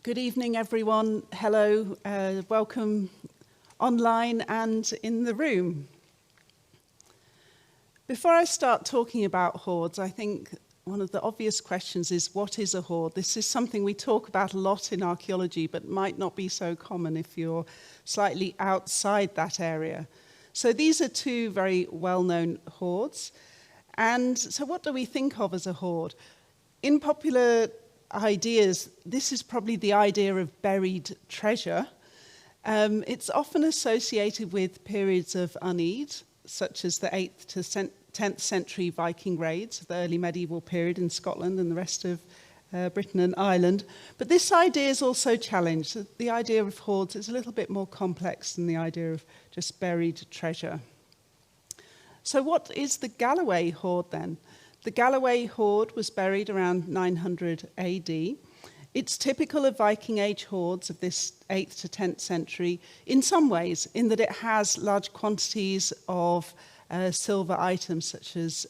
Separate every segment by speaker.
Speaker 1: Good evening, everyone. Hello, welcome online and in the room. Before I start talking about hoards, I think one of the obvious questions is, what is a hoard? This is something we talk about a lot in archaeology, but might not be so common if you're slightly outside that area. So these are two very well-known hoards. And so what do we think of as a hoard? In popular ideas, this is probably the idea of buried treasure. It's often associated with periods of unease, such as the 8th to 10th century Viking raids, the early medieval period in Scotland and the rest of Britain and Ireland. But this idea is also challenged. The idea of hoards is a little bit more complex than the idea of just buried treasure. So what is the Galloway hoard then? The Galloway hoard was buried around 900 AD. It's typical of Viking Age hoards of this 8th to 10th century in some ways, in that it has large quantities of silver items such as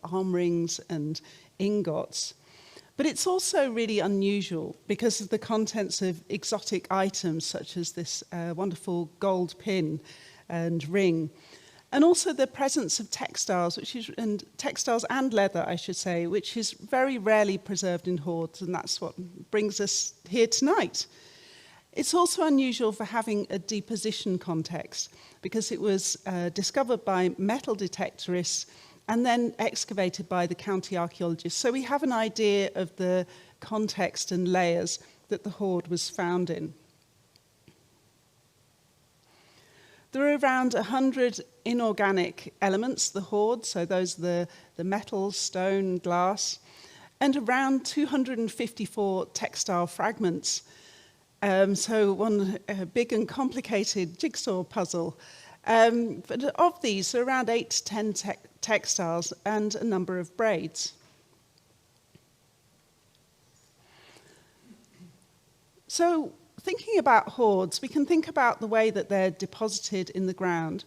Speaker 1: arm rings and ingots. But it's also really unusual because of the contents of exotic items such as this wonderful gold pin and ring. And also the presence of textiles, textiles and leather, I should say, which is very rarely preserved in hoards, and that's what brings us here tonight. It's also unusual for having a deposition context, because it was discovered by metal detectorists and then excavated by the county archaeologists. So we have an idea of the context and layers that the hoard was found in. There are around 100 inorganic elements, the hoard, so those are the metal, stone, glass, and around 254 textile fragments. So one big and complicated jigsaw puzzle. But of these, there are around 8 to 10 textiles and a number of braids. So, thinking about hoards, we can think about the way that they're deposited in the ground,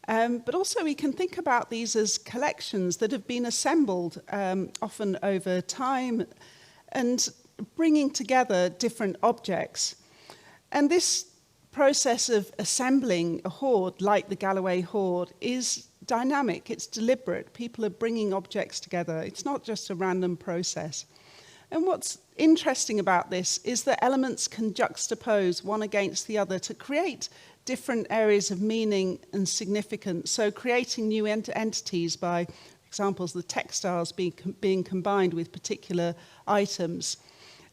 Speaker 1: but also we can think about these as collections that have been assembled often over time and bringing together different objects. And this process of assembling a hoard like the Galloway hoard is dynamic, it's deliberate. People are bringing objects together. It's not just a random process. And what's interesting about this is that elements can juxtapose one against the other to create different areas of meaning and significance. So creating new entities by, for example, the textiles being combined with particular items.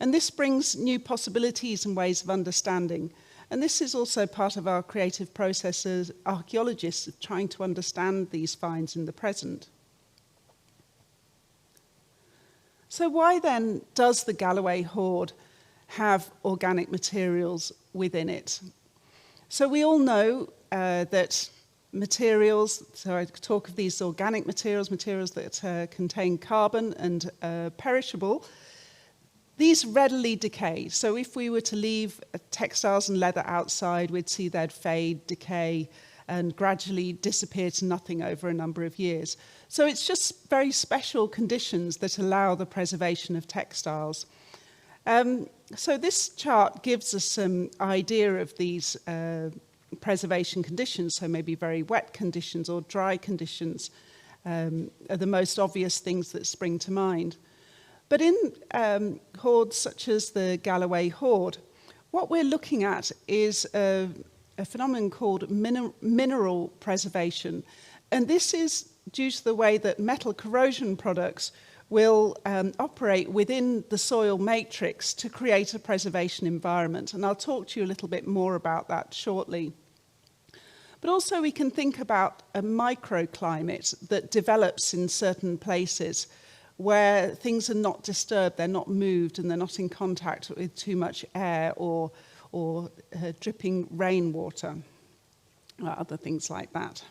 Speaker 1: And this brings new possibilities and ways of understanding. And this is also part of our creative process as archaeologists, trying to understand these finds in the present. So why then does the Galloway hoard have organic materials within it? So we all know that materials, so I talk of these organic materials, materials that contain carbon and perishable, these readily decay. So if we were to leave textiles and leather outside, we'd see they'd fade, decay, and gradually disappear to nothing over a number of years. So it's just very special conditions that allow the preservation of textiles. So this chart gives us some idea of these preservation conditions, so maybe very wet conditions or dry conditions are the most obvious things that spring to mind. But in hoards such as the Galloway hoard, what we're looking at is a phenomenon called mineral preservation. And this is due to the way that metal corrosion products will operate within the soil matrix to create a preservation environment. And I'll talk to you a little bit more about that shortly. But also we can think about a microclimate that develops in certain places where things are not disturbed, they're not moved, and they're not in contact with too much air or dripping rainwater, or other things like that.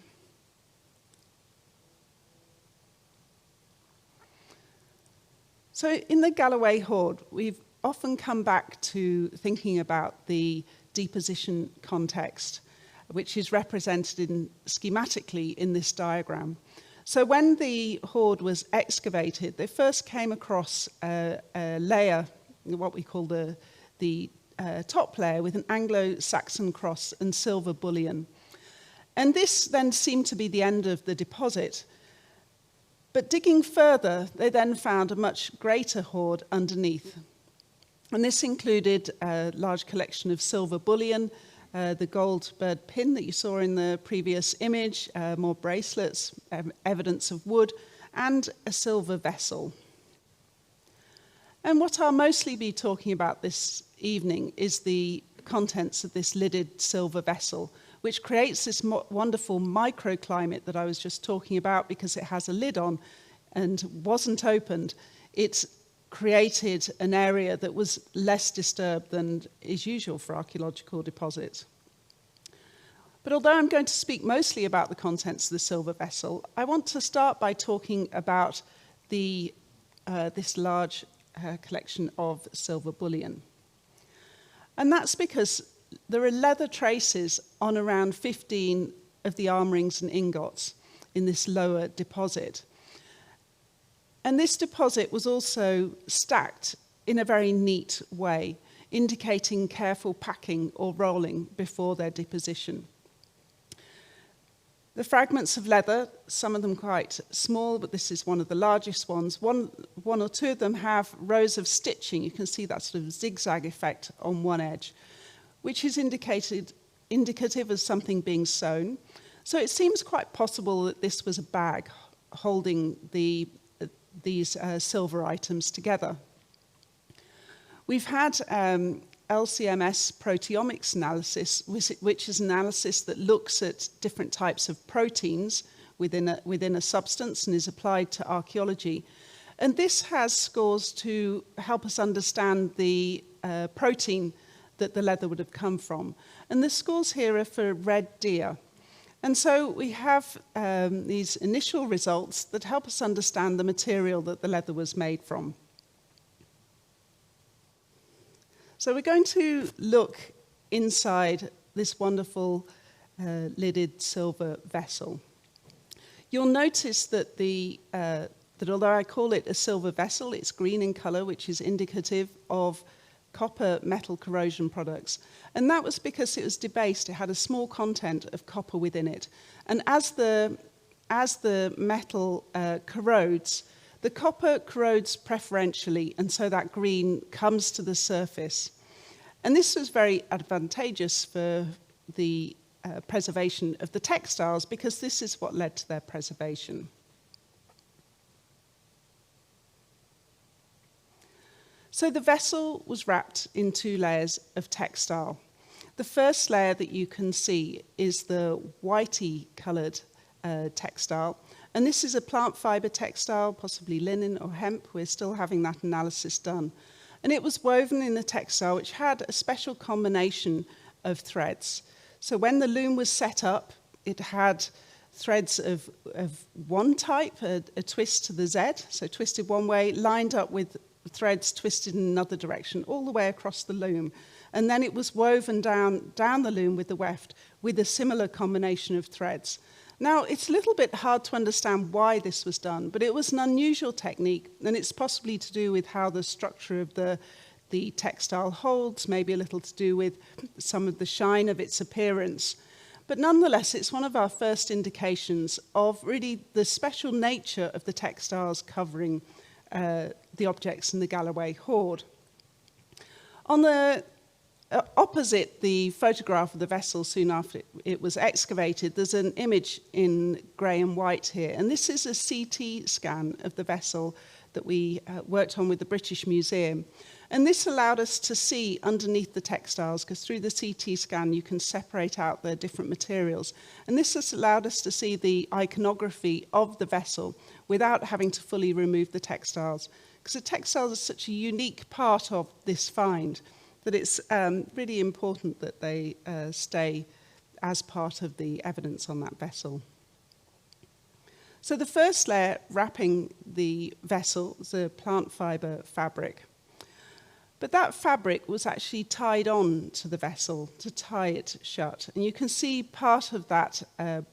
Speaker 1: So in the Galloway hoard, we've often come back to thinking about the deposition context, which is represented schematically in this diagram. So when the hoard was excavated, they first came across a layer, what we call the top layer with an Anglo-Saxon cross and silver bullion. And this then seemed to be the end of the deposit. But digging further, they then found a much greater hoard underneath. And this included a large collection of silver bullion, the gold bird pin that you saw in the previous image, more bracelets, evidence of wood, and a silver vessel. And what I'll mostly be talking about this evening is the contents of this lidded silver vessel, which creates this wonderful microclimate that I was just talking about because it has a lid on and wasn't opened. It's created an area that was less disturbed than is usual for archaeological deposits. But although I'm going to speak mostly about the contents of the silver vessel, I want to start by talking about this large collection of silver bullion. And that's because there are leather traces on around 15 of the arm rings and ingots in this lower deposit. And this deposit was also stacked in a very neat way, indicating careful packing or rolling before their deposition. The fragments of leather, some of them quite small, but this is one of the largest ones. One or two of them have rows of stitching. You can see that sort of zigzag effect on one edge, which is indicative of something being sewn. So it seems quite possible that this was a bag holding these silver items together. We've had LCMS proteomics analysis, which is analysis that looks at different types of proteins within a substance and is applied to archaeology. And this has scores to help us understand the protein that the leather would have come from. And the scores here are for red deer. And so we have these initial results that help us understand the material that the leather was made from. So we're going to look inside this wonderful lidded silver vessel. You'll notice that that although I call it a silver vessel, it's green in color, which is indicative of copper metal corrosion products. And that was because it was debased. It had a small content of copper within it. And as the metal corrodes, the copper corrodes preferentially, and so that green comes to the surface. And this was very advantageous for the preservation of the textiles, because this is what led to their preservation. So the vessel was wrapped in 2 layers of textile. The first layer that you can see is the whitey coloured textile. And this is a plant fibre textile, possibly linen or hemp. We're still having that analysis done. And it was woven in a textile which had a special combination of threads. So when the loom was set up, it had threads of one type, a twist to the Z, so twisted one way, lined up with threads twisted in another direction, all the way across the loom. And then it was woven down the loom with the weft with a similar combination of threads. Now, it's a little bit hard to understand why this was done, but it was an unusual technique, and it's possibly to do with how the structure of the textile holds, maybe a little to do with some of the shine of its appearance. But nonetheless, it's one of our first indications of really the special nature of the textiles covering the objects in the Galloway hoard. On the opposite the photograph of the vessel soon after it was excavated, there's an image in grey and white here. And this is a CT scan of the vessel that we worked on with the British Museum. And this allowed us to see underneath the textiles, because through the CT scan you can separate out the different materials. And this has allowed us to see the iconography of the vessel without having to fully remove the textiles. Because the textiles are such a unique part of this find that it's really important that they stay as part of the evidence on that vessel. So the first layer wrapping the vessel is a plant fibre fabric. But that fabric was actually tied on to the vessel to tie it shut. And you can see part of that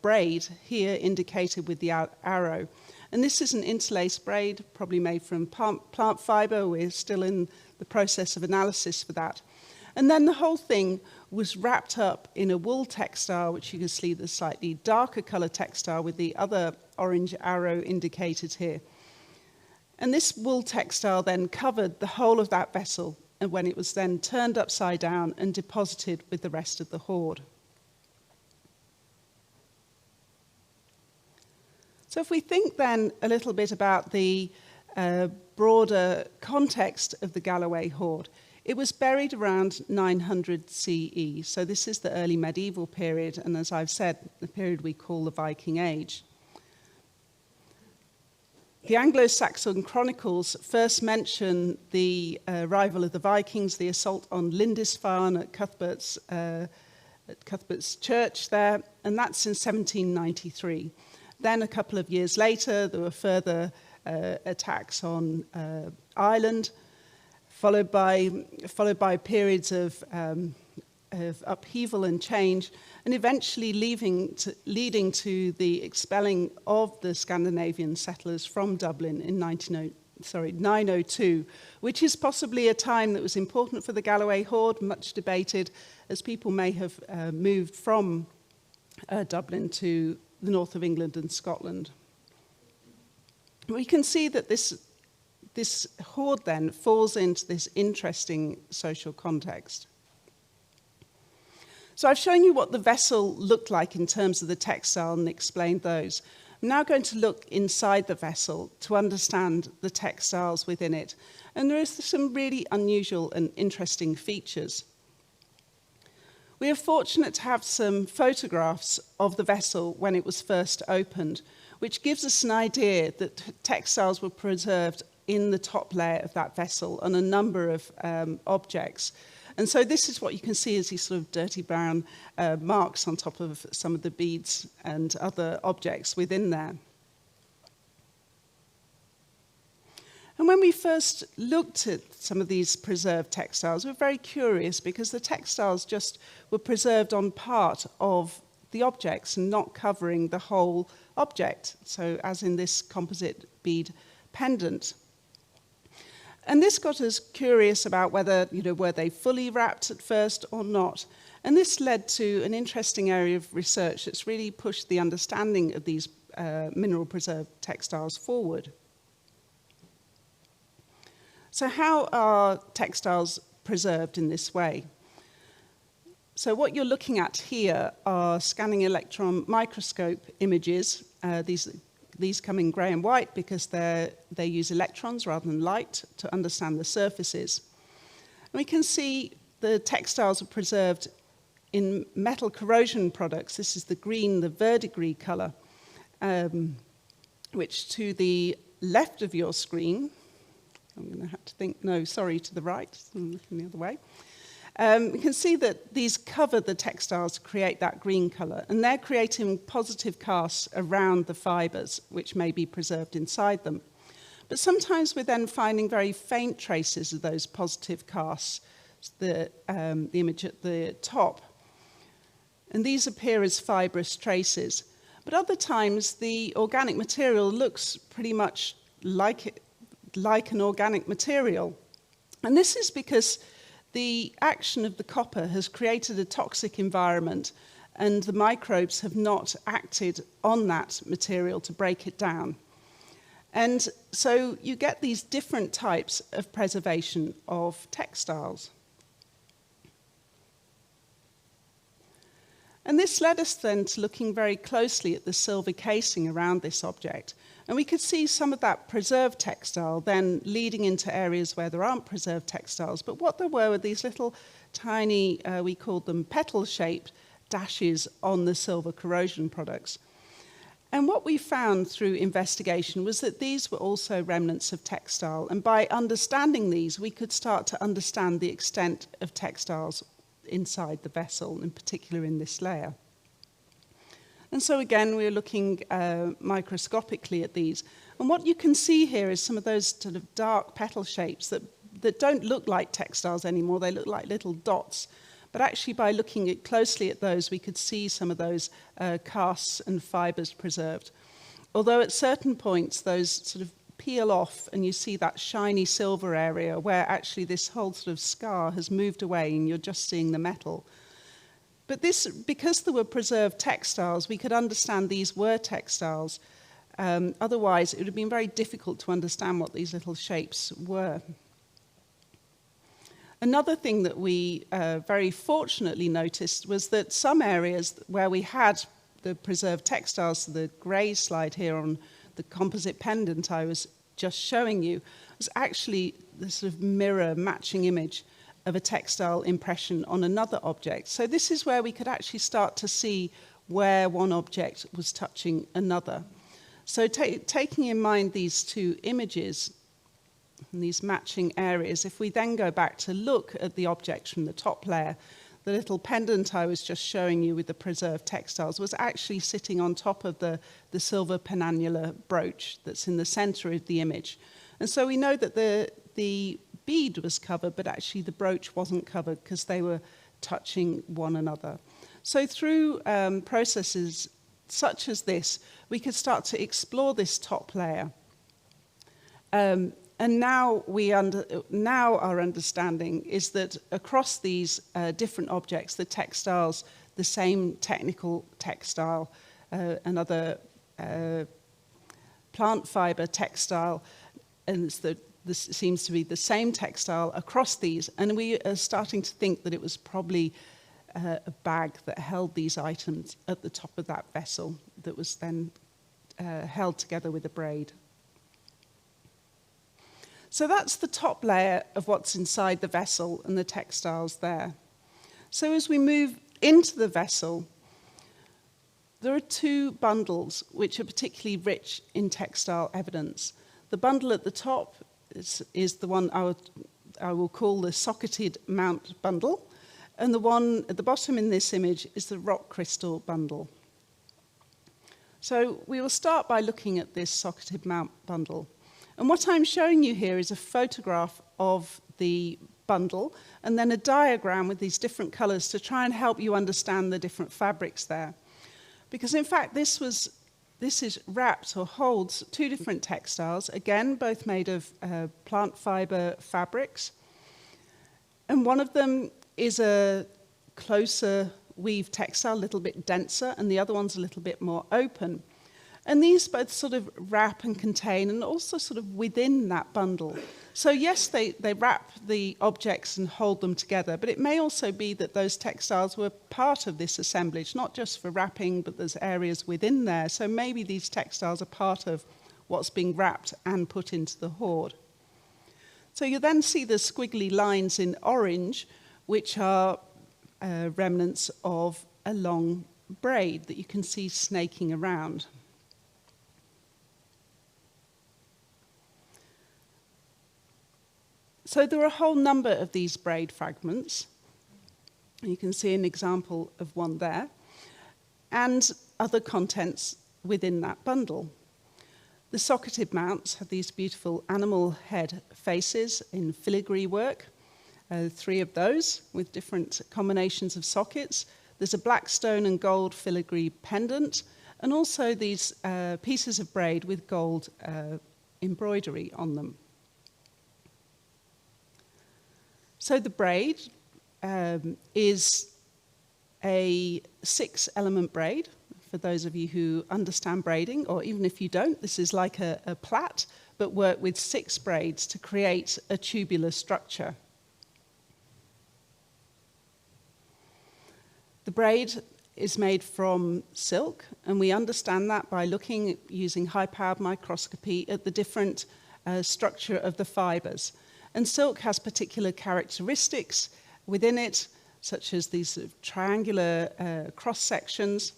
Speaker 1: braid here indicated with the arrow. And this is an interlaced braid, probably made from plant fibre. We're still in the process of analysis for that. And then the whole thing was wrapped up in a wool textile, which you can see the slightly darker colour textile with the other orange arrow indicated here. And this wool textile then covered the whole of that vessel, and when it was then turned upside down and deposited with the rest of the hoard. So if we think then a little bit about the broader context of the Galloway hoard, it was buried around 900 CE. So this is the early medieval period, and as I've said, the period we call the Viking Age. The Anglo-Saxon chronicles first mention the arrival of the Vikings, the assault on Lindisfarne at Cuthbert's church there, and that's in 1793. Then a couple of years later, there were further attacks on Ireland, followed by periods of upheaval and change, and eventually leading to the expelling of the Scandinavian settlers from Dublin in 902, which is possibly a time that was important for the Galloway hoard, much debated, as people may have moved from Dublin to the north of England and Scotland. We can see that this hoard then falls into this interesting social context. So I've shown you what the vessel looked like in terms of the textile and explained those. I'm now going to look inside the vessel to understand the textiles within it. And there is some really unusual and interesting features. We are fortunate to have some photographs of the vessel when it was first opened, which gives us an idea that textiles were preserved in the top layer of that vessel on a number of objects. And so this is what you can see as these sort of dirty brown marks on top of some of the beads and other objects within there. And when we first looked at some of these preserved textiles, we were very curious because the textiles just were preserved on part of the objects and not covering the whole object, so as in this composite bead pendant. And this got us curious about whether, were they fully wrapped at first or not. And this led to an interesting area of research that's really pushed the understanding of these mineral preserved textiles forward. So how are textiles preserved in this way? So what you're looking at here are scanning electron microscope images. These come in grey and white because they use electrons rather than light to understand the surfaces. And we can see the textiles are preserved in metal corrosion products. This is the green, the verdigris colour, which to the left of your screen, I'm going to have to think, no, sorry, to the right, I'm looking the other way. We can see that these cover the textiles to create that green colour, and they're creating positive casts around the fibres, which may be preserved inside them. But sometimes we're then finding very faint traces of those positive casts, the image at the top. And these appear as fibrous traces. But other times, the organic material looks pretty much like an organic material. And this is because the action of the copper has created a toxic environment, and the microbes have not acted on that material to break it down. And so you get these different types of preservation of textiles. And this led us then to looking very closely at the silver casing around this object. And we could see some of that preserved textile then leading into areas where there aren't preserved textiles. But what there were these little tiny, we called them petal-shaped dashes on the silver corrosion products. And what we found through investigation was that these were also remnants of textile. And by understanding these, we could start to understand the extent of textiles inside the vessel, in particular in this layer. And so again, we're looking microscopically at these. And what you can see here is some of those sort of dark petal shapes that don't look like textiles anymore. They look like little dots. But actually, by looking closely at those, we could see some of those casts and fibres preserved. Although at certain points, those sort of peel off and you see that shiny silver area where actually this whole sort of scar has moved away and you're just seeing the metal. But this, because there were preserved textiles, we could understand these were textiles. Otherwise, it would have been very difficult to understand what these little shapes were. Another thing that we very fortunately noticed was that some areas where we had the preserved textiles, so the grey slide here on the composite pendant I was just showing you, was actually the sort of mirror matching image of a textile impression on another object. So this is where we could actually start to see where one object was touching another. So taking in mind these two images and these matching areas, if we then go back to look at the object from the top layer, the little pendant I was just showing you with the preserved textiles was actually sitting on top of the silver penannular brooch that's in the center of the image. And so we know that the bead was covered, but actually the brooch wasn't covered because they were touching one another. So through processes such as this, we could start to explore this top layer. And now our understanding is that across these different objects, the textiles, the same technical textile, another plant fibre textile, and this seems to be the same textile across these, and we are starting to think that it was probably a bag that held these items at the top of that vessel that was then held together with a braid. So that's the top layer of what's inside the vessel and the textiles there. So as we move into the vessel, there are two bundles which are particularly rich in textile evidence. The bundle at the top is the one I will call the socketed mount bundle, and the one at the bottom in this image is the rock crystal bundle. So we will start by looking at this socketed mount bundle. And what I'm showing you here is a photograph of the bundle and then a diagram with these different colors to try and help you understand the different fabrics there. Because in fact, this is wrapped or holds two different textiles, again, both made of plant fiber fabrics. And one of them is a closer weave textile, a little bit denser, and the other one's a little bit more open. And these both sort of wrap and contain, and also sort of within that bundle. So yes, they wrap the objects and hold them together, but it may also be that those textiles were part of this assemblage, not just for wrapping, but there's areas within there. So maybe these textiles are part of what's being wrapped and put into the hoard. So you then see the squiggly lines in orange, which are remnants of a long braid that you can see snaking around. So there are a whole number of these braid fragments. You can see an example of one there, and other contents within that bundle. The socketed mounts have these beautiful animal head faces in filigree work, 3 of those with different combinations of sockets. There's a black stone and gold filigree pendant, and also these pieces of braid with gold embroidery on them. So the braid is a 6-element braid. For those of you who understand braiding, or even if you don't, this is like a plait, but worked with 6 braids to create a tubular structure. The braid is made from silk, and we understand that by looking, using high-powered microscopy, at the different structure of the fibers. And silk has particular characteristics within it, such as these sort of triangular cross-sections,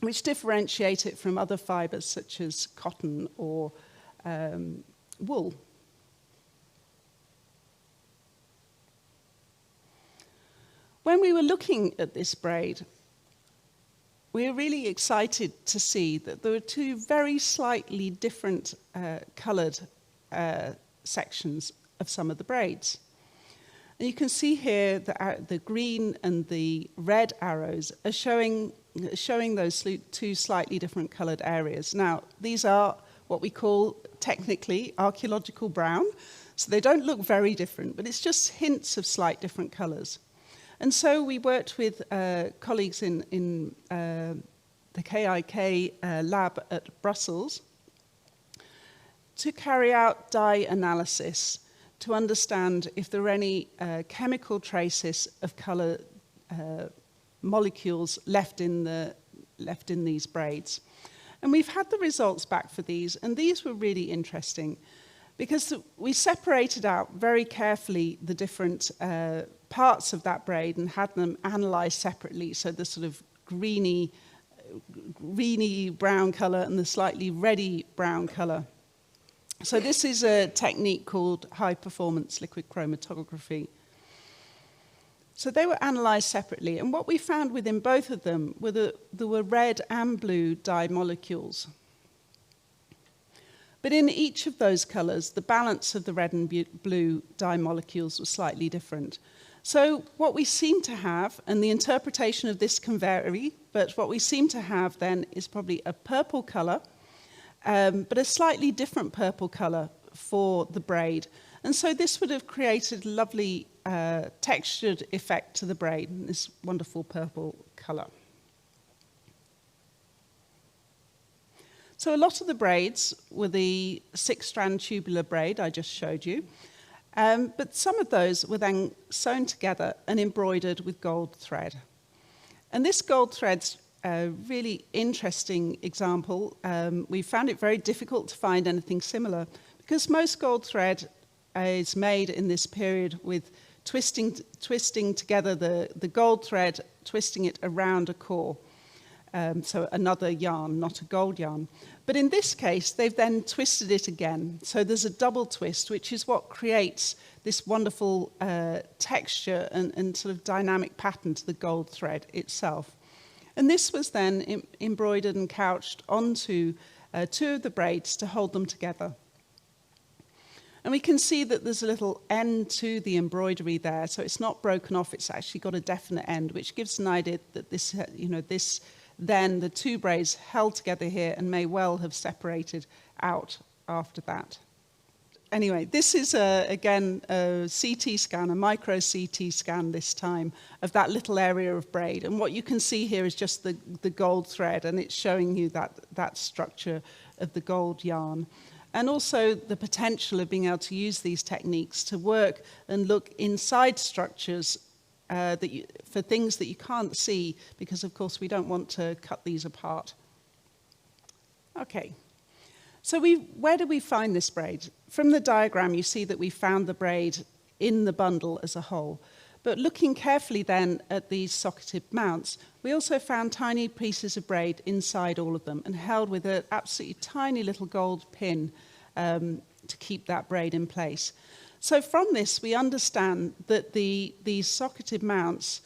Speaker 1: which differentiate it from other fibers, such as cotton or wool. When we were looking at this braid, we were really excited to see that there were 2 very slightly different coloured sections of some of the braids. And you can see here the green and the red arrows are showing those 2 slightly different coloured areas. Now, these are what we call technically archaeological brown, so they don't look very different, but it's just hints of slight different colours. And so we worked with colleagues in the KIK lab at Brussels to carry out dye analysis to understand if there are any chemical traces of colour molecules left in these braids. And we've had the results back for these, and these were really interesting because we separated out very carefully the different parts of that braid and had them analysed separately, so the sort of greeny brown colour and the slightly reddy brown colour. So this is a technique called high-performance liquid chromatography. So they were analysed separately, and what we found within both of them were that there were red and blue dye molecules. But in each of those colours, the balance of the red and blue dye molecules was slightly different. So what we seem to have, and the interpretation of this can vary, but what we seem to have then is probably a purple colour, but a slightly different purple colour for the braid. And so this would have created a lovely textured effect to the braid, this wonderful purple colour. So a lot of the braids were the 6-strand tubular braid I just showed you, but some of those were then sewn together and embroidered with gold thread. And this gold thread's a really interesting example. We found it very difficult to find anything similar because most gold thread is made in this period with twisting together the gold thread, twisting it around a core. So another yarn, not a gold yarn. But in this case, they've then twisted it again. So there's a double twist, which is what creates this wonderful texture and sort of dynamic pattern to the gold thread itself. And this was then embroidered and couched onto 2 of the braids to hold them together. And we can see that there's a little end to the embroidery there, so it's not broken off, it's actually got a definite end, which gives an idea that then the 2 braids held together here and may well have separated out after that. Anyway, this is, again, a CT scan, a micro CT scan this time, of that little area of braid. And what you can see here is just the gold thread, and it's showing you that structure of the gold yarn. And also the potential of being able to use these techniques to work and look inside structures for things that you can't see, because of course we don't want to cut these apart. Okay, so where did we find this braid? From the diagram you see that we found the braid in the bundle as a whole. But looking carefully then at these socketed mounts, we also found tiny pieces of braid inside all of them and held with an absolutely tiny little gold pin to keep that braid in place. So from this, we understand that these socketed mounts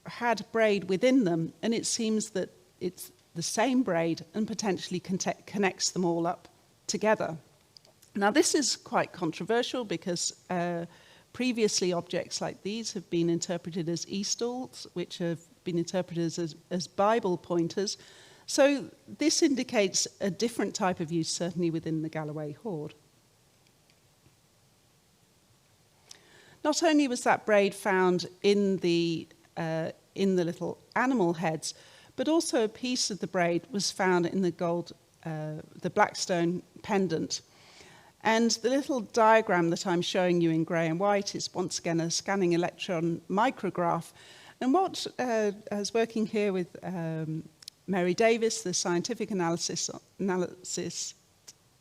Speaker 1: had braid within them, and it seems that it's the same braid and potentially connects them all up together. Now, this is quite controversial because previously objects like these have been interpreted as eastals, which have been interpreted as Bible pointers. So this indicates a different type of use, certainly within the Galloway hoard. Not only was that braid found in the little animal heads, but also a piece of the braid was found in the Blackstone pendant. And the little diagram that I'm showing you in grey and white is once again a scanning electron micrograph. And what I was working here with Mary Davis, the scientific analysis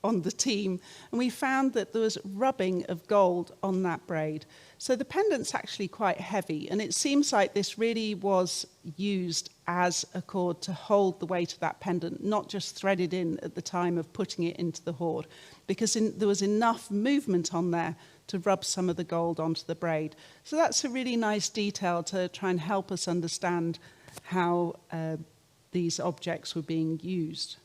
Speaker 1: on the team, and we found that there was rubbing of gold on that braid. So the pendant's actually quite heavy, and it seems like this really was used as a cord to hold the weight of that pendant, not just threaded in at the time of putting it into the hoard, because there was enough movement on there to rub some of the gold onto the braid. So that's a really nice detail to try and help us understand how these objects were being used.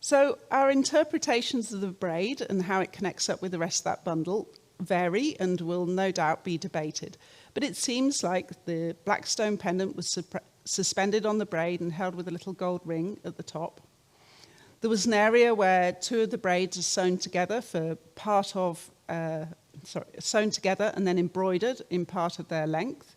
Speaker 1: So our interpretations of the braid and how it connects up with the rest of that bundle vary and will no doubt be debated. But it seems like the Blackstone pendant was suspended on the braid and held with a little gold ring at the top. There was an area where two of the braids are sewn together sewn together and then embroidered in part of their length.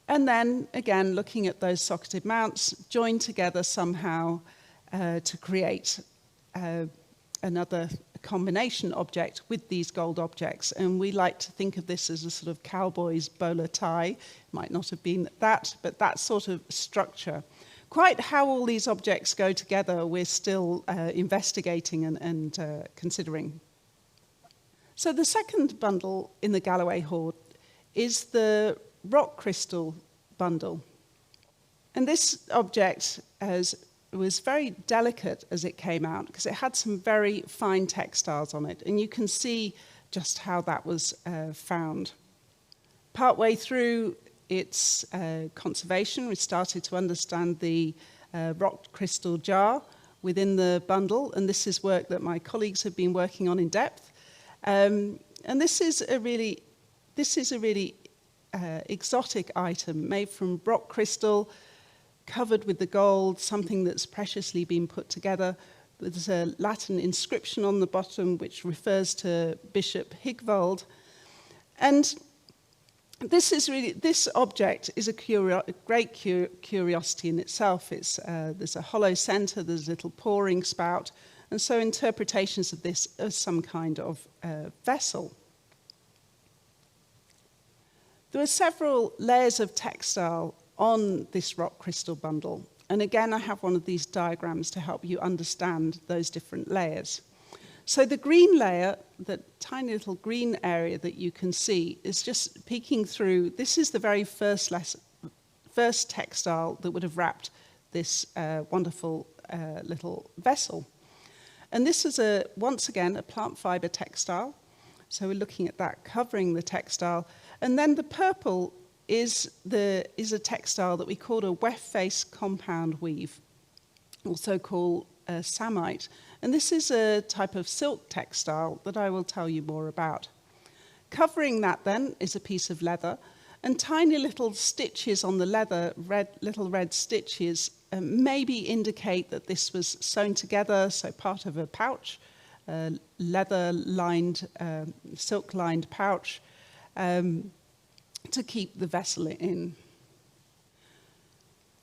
Speaker 1: And then, again, looking at those socketed mounts, joined together somehow to create another combination object with these gold objects. And we like to think of this as a sort of cowboy's bowler tie. Might not have been that, but that sort of structure. Quite how all these objects go together, we're still investigating and considering. So the second bundle in the Galloway hoard is the rock crystal bundle. And this object was very delicate as it came out because it had some very fine textiles on it. And you can see just how that was found. Partway through its conservation, we started to understand the rock crystal jar within the bundle. And this is work that my colleagues have been working on in depth. And this is a really exotic item made from rock crystal, covered with the gold, something that's preciously been put together. There's a Latin inscription on the bottom which refers to Bishop Higvald. And this object is a great curiosity in itself. There's a hollow center, there's a little pouring spout, and so interpretations of this as some kind of vessel. There are several layers of textile on this rock crystal bundle. And again, I have one of these diagrams to help you understand those different layers. So the green layer, the tiny little green area that you can see, is just peeking through. This is the very first textile that would have wrapped this wonderful little vessel. And this is, once again, a plant fibre textile. So we're looking at that covering the textile. And then the purple is a textile that we call a weft-face compound weave, also called samite. And this is a type of silk textile that I will tell you more about. Covering that then is a piece of leather, and tiny little stitches on the leather, little red stitches, maybe indicate that this was sewn together, so part of a pouch, leather-lined, silk-lined pouch, to keep the vessel in.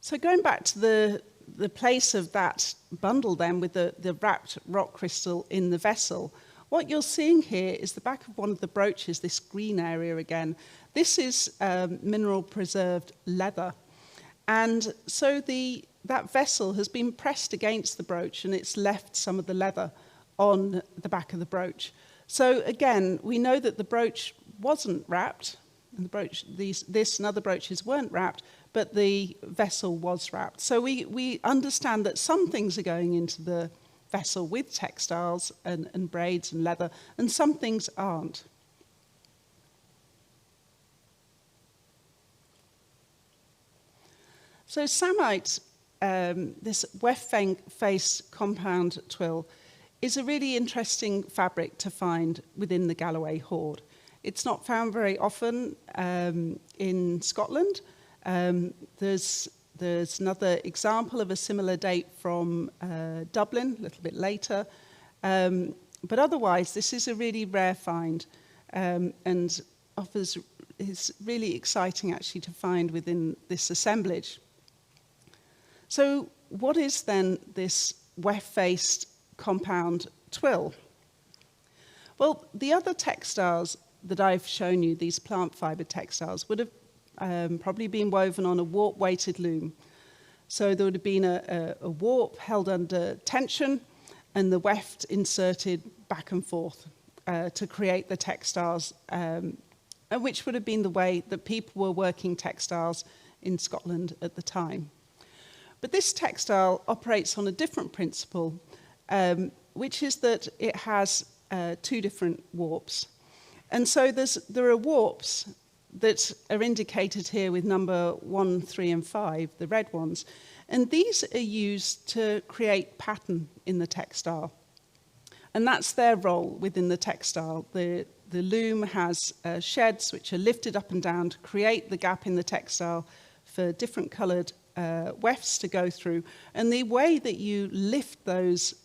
Speaker 1: So going back to the place of that bundle then with the wrapped rock crystal in the vessel, what you're seeing here is the back of one of the brooches, this green area again. This is mineral preserved leather. And so that vessel has been pressed against the brooch and it's left some of the leather on the back of the brooch. So again, we know that the brooch wasn't wrapped, and the brooch, this and other brooches weren't wrapped, but the vessel was wrapped. So we understand that some things are going into the vessel with textiles and braids and leather, and some things aren't. So samite, this weft-face compound twill, is a really interesting fabric to find within the Galloway hoard. It's not found very often in Scotland. There's another example of a similar date from Dublin, a little bit later. But otherwise, this is a really rare find and is really exciting actually to find within this assemblage. So what is then this weft-faced compound twill? Well, the other textiles that I've shown you, these plant fibre textiles, would have probably been woven on a warp-weighted loom. So there would have been a warp held under tension and the weft inserted back and forth to create the textiles, which would have been the way that people were working textiles in Scotland at the time. But this textile operates on a different principle, which is that it has two different warps. And so there are warps that are indicated here with number 1, 3, and 5, the red ones. And these are used to create pattern in the textile. And that's their role within the textile. The loom has sheds which are lifted up and down to create the gap in the textile for different coloured wefts to go through, and the way that you lift those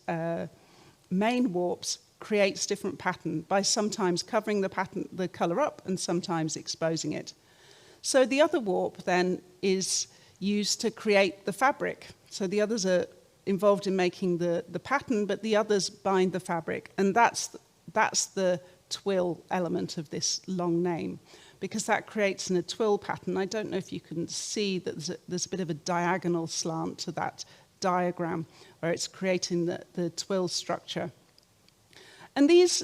Speaker 1: main warps creates different pattern by sometimes covering the colour up and sometimes exposing it. So the other warp then is used to create the fabric. So the others are involved in making the pattern, but the others bind the fabric, and that's the twill element of this long name, because that creates in a twill pattern. I don't know if you can see that there's a bit of a diagonal slant to that diagram where it's creating the twill structure. And these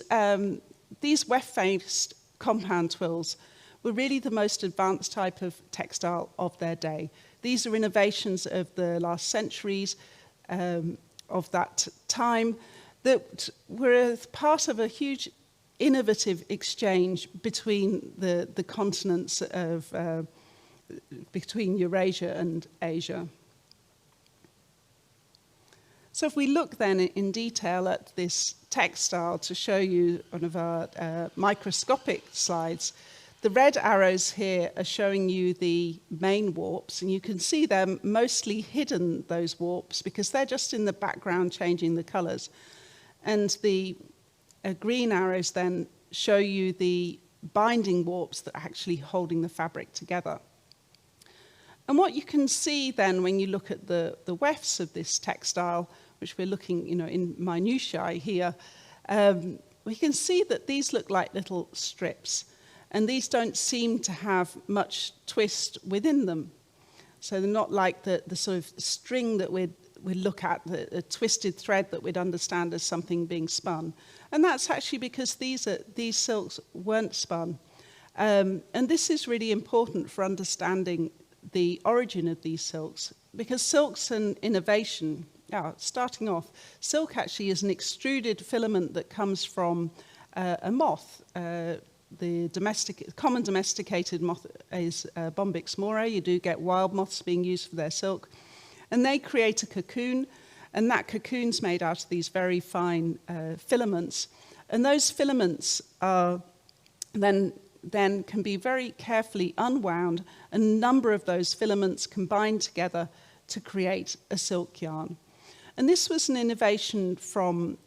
Speaker 1: weft-faced compound twills were really the most advanced type of textile of their day. These are innovations of the last centuries, of that time, that were part of a huge innovative exchange between the continents of between Eurasia and Asia. So if we look then in detail at this textile to show you one of our microscopic slides, the red arrows here are showing you the main warps, and you can see they're mostly hidden, those warps, because they're just in the background changing the colours. And the green arrows then show you the binding warps that are actually holding the fabric together. And what you can see then when you look at the wefts of this textile, which we're looking, in minutiae here, we can see that these look like little strips, and these don't seem to have much twist within them. So they're not like the sort of string that we'd look at, the twisted thread that we'd understand as something being spun. And that's actually because these silks weren't spun. And this is really important for understanding the origin of these silks, because silk's an innovation. Starting off, silk actually is an extruded filament that comes from a moth. The common domesticated moth is Bombyx morae. You do get wild moths being used for their silk. And they create a cocoon, and that cocoon's made out of these very fine filaments. And those filaments are then can be very carefully unwound, and a number of those filaments combine together to create a silk yarn. And this was an innovation from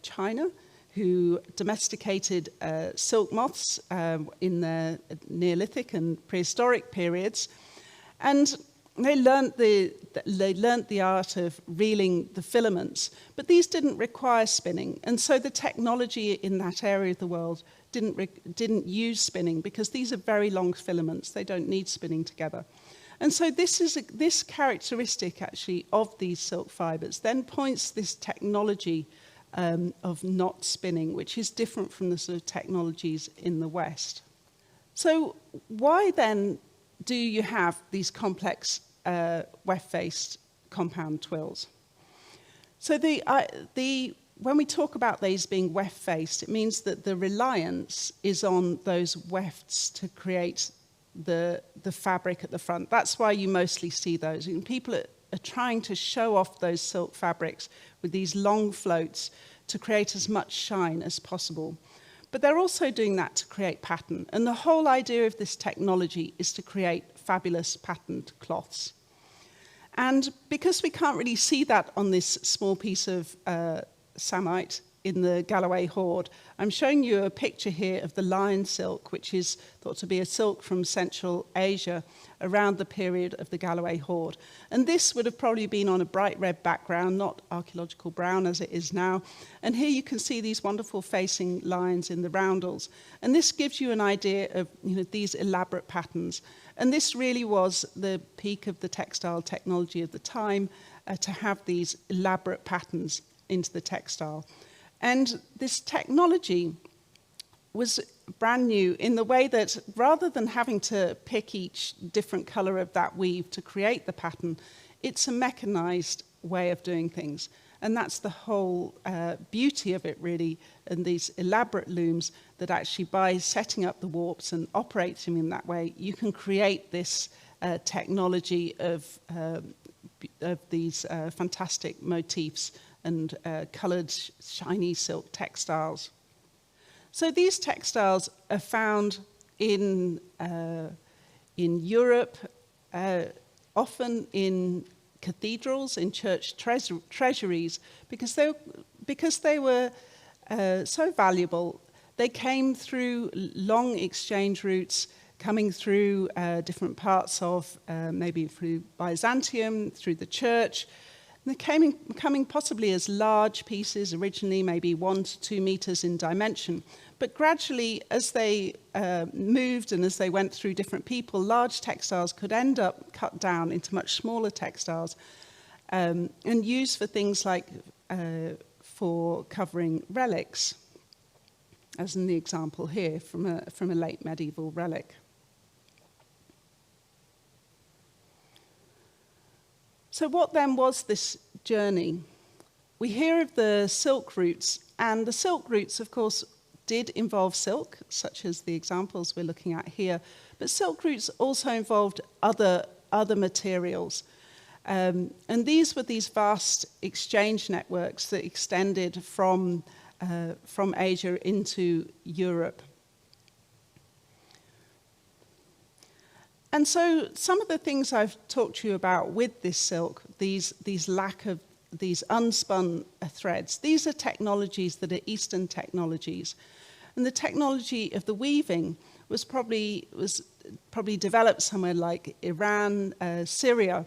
Speaker 1: China, who domesticated silk moths in the Neolithic and prehistoric periods. And they learnt the art of reeling the filaments, but these didn't require spinning. And so the technology in that area of the world didn't use spinning, because these are very long filaments. They don't need spinning together. And so this characteristic actually of these silk fibres then points this technology of not spinning, which is different from the sort of technologies in the West. So why then do you have these complex weft-faced compound twills? So when we talk about these being weft-faced, it means that the reliance is on those wefts to create the fabric at the front. That's why you mostly see those. And people are trying to show off those silk fabrics with these long floats to create as much shine as possible. But they're also doing that to create pattern. And the whole idea of this technology is to create fabulous patterned cloths. And because we can't really see that on this small piece of samite in the Galloway Hoard, I'm showing you a picture here of the lion silk, which is thought to be a silk from Central Asia around the period of the Galloway Hoard. And this would have probably been on a bright red background, not archaeological brown as it is now. And here you can see these wonderful facing lines in the roundels. And this gives you an idea of these elaborate patterns. And this really was the peak of the textile technology of the time, to have these elaborate patterns into the textile. And this technology was brand new in the way that rather than having to pick each different color of that weave to create the pattern, it's a mechanized way of doing things. And that's the whole beauty of it, really, and these elaborate looms that actually, by setting up the warps and operating in that way, you can create this technology of these fantastic motifs and coloured, shiny silk textiles. So these textiles are found in Europe, often in cathedrals, in church treasuries, because they were so valuable. They came through long exchange routes, coming through different parts of, maybe through Byzantium, through the church. And they're coming possibly as large pieces, originally maybe 1 to 2 meters in dimension. But gradually, as they moved and as they went through different people, large textiles could end up cut down into much smaller textiles and used for things like for covering relics, as in the example here from a late medieval relic. So what then was this journey? We hear of the silk routes, and the silk routes, of course, did involve silk, such as the examples we're looking at here, but silk routes also involved other materials. And these were these vast exchange networks that extended from Asia into Europe. And so some of the things I've talked to you about with this silk, these unspun threads, these are technologies that are Eastern technologies. And the technology of the weaving was probably developed somewhere like Iran, Syria.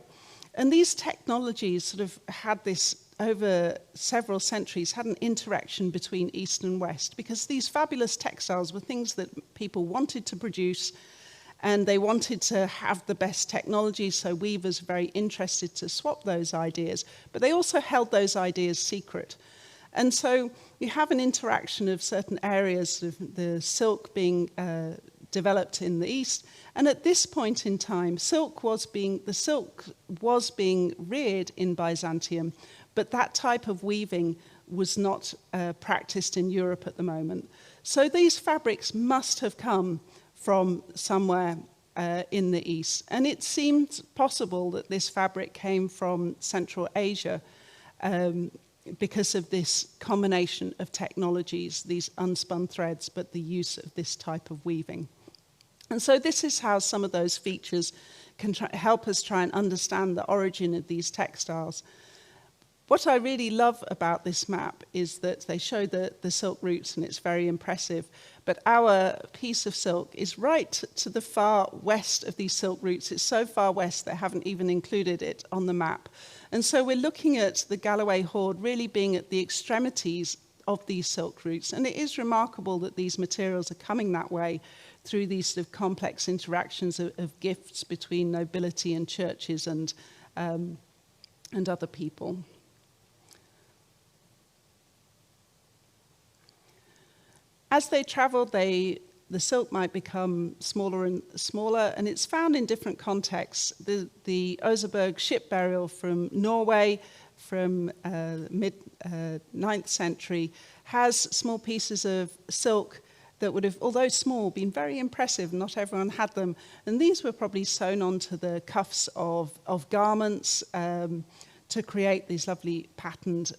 Speaker 1: And these technologies sort of had this, over several centuries, had an interaction between East and West, because these fabulous textiles were things that people wanted to produce, and they wanted to have the best technology, so weavers were very interested to swap those ideas, but they also held those ideas secret. And so you have an interaction of certain areas of the silk being developed in the East, and at this point in time, the silk was being reared in Byzantium, but that type of weaving was not practiced in Europe at the moment. So these fabrics must have come from somewhere in the East. And it seemed possible that this fabric came from Central Asia because of this combination of technologies, these unspun threads, but the use of this type of weaving. And so this is how some of those features can help us try and understand the origin of these textiles. What I really love about this map is that they show the silk routes, and it's very impressive. But our piece of silk is right to the far west of these silk routes. It's so far west they haven't even included it on the map. And so we're looking at the Galloway Hoard really being at the extremities of these silk routes. And it is remarkable that these materials are coming that way through these sort of complex interactions of gifts between nobility and churches and other people. As they traveled, the silk might become smaller and smaller, and it's found in different contexts. The Oseberg ship burial from Norway from mid-9th century has small pieces of silk that would have, although small, been very impressive. Not everyone had them. And these were probably sewn onto the cuffs of garments to create these lovely patterned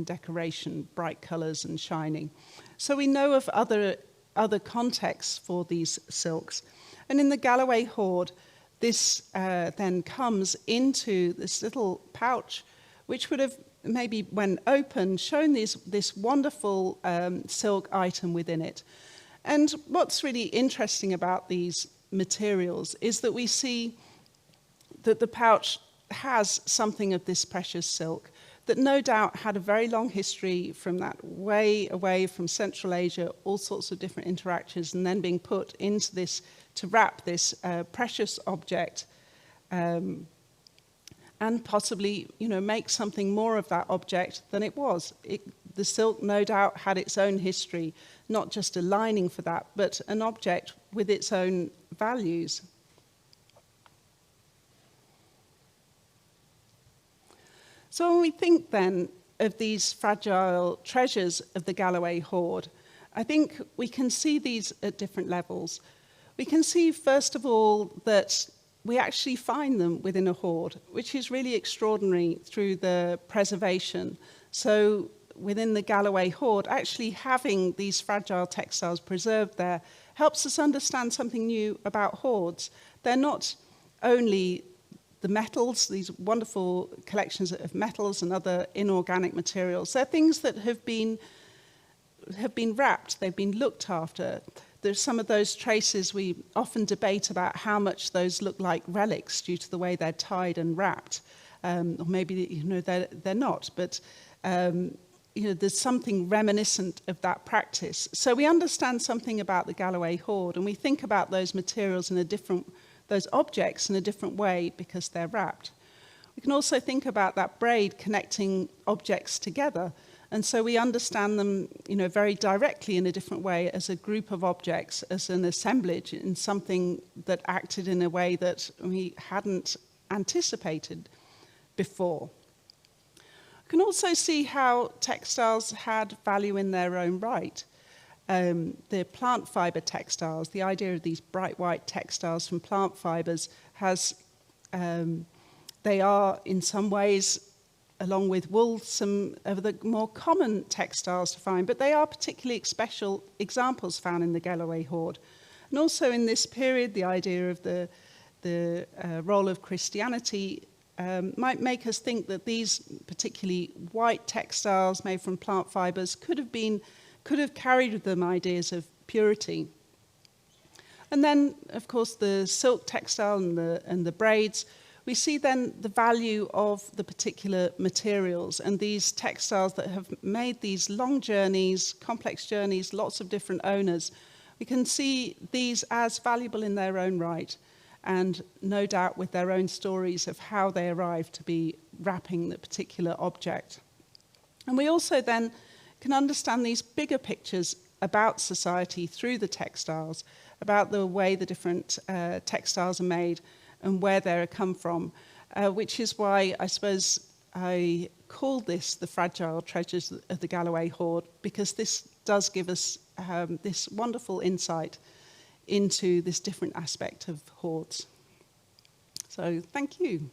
Speaker 1: decoration, bright colours and shining. So we know of other contexts for these silks. And in the Galloway Hoard, this then comes into this little pouch, which would have maybe, when opened, shown this wonderful silk item within it. And what's really interesting about these materials is that we see that the pouch has something of this precious silk that no doubt had a very long history from that way away from Central Asia, all sorts of different interactions, and then being put into this to wrap this precious object and possibly, make something more of that object than it was. The silk no doubt had its own history, not just a lining for that, but an object with its own values. So when we think then of these fragile treasures of the Galloway Hoard, I think we can see these at different levels. We can see, first of all, that we actually find them within a hoard, which is really extraordinary through the preservation. So within the Galloway Hoard, actually having these fragile textiles preserved there helps us understand something new about hoards. They're not only the metals, these wonderful collections of metals and other inorganic materials. They're things that have been wrapped, they've been looked after. There's some of those traces we often debate about how much those look like relics due to the way they're tied and wrapped. Or maybe they're not, but there's something reminiscent of that practice. So we understand something about the Galloway hoard, and we think about those materials in those objects in a different way because they're wrapped. We can also think about that braid connecting objects together, and so we understand them, very directly in a different way as a group of objects, as an assemblage in something that acted in a way that we hadn't anticipated before. We can also see how textiles had value in their own right. The plant fibre textiles, the idea of these bright white textiles from plant fibres they are in some ways, along with wool, some of the more common textiles to find, but they are particularly special examples found in the Galloway hoard. And also in this period, the idea of the role of Christianity might make us think that these particularly white textiles made from plant fibres could have carried with them ideas of purity. And then, of course, the silk textile and the braids, we see then the value of the particular materials and these textiles that have made these long journeys, complex journeys, lots of different owners. We can see these as valuable in their own right, and no doubt with their own stories of how they arrived to be wrapping the particular object. And we also then can understand these bigger pictures about society through the textiles, about the way the different textiles are made and where they come from, which is why I suppose I call this the fragile treasures of the Galloway hoard, because this does give us this wonderful insight into this different aspect of hoards. So thank you.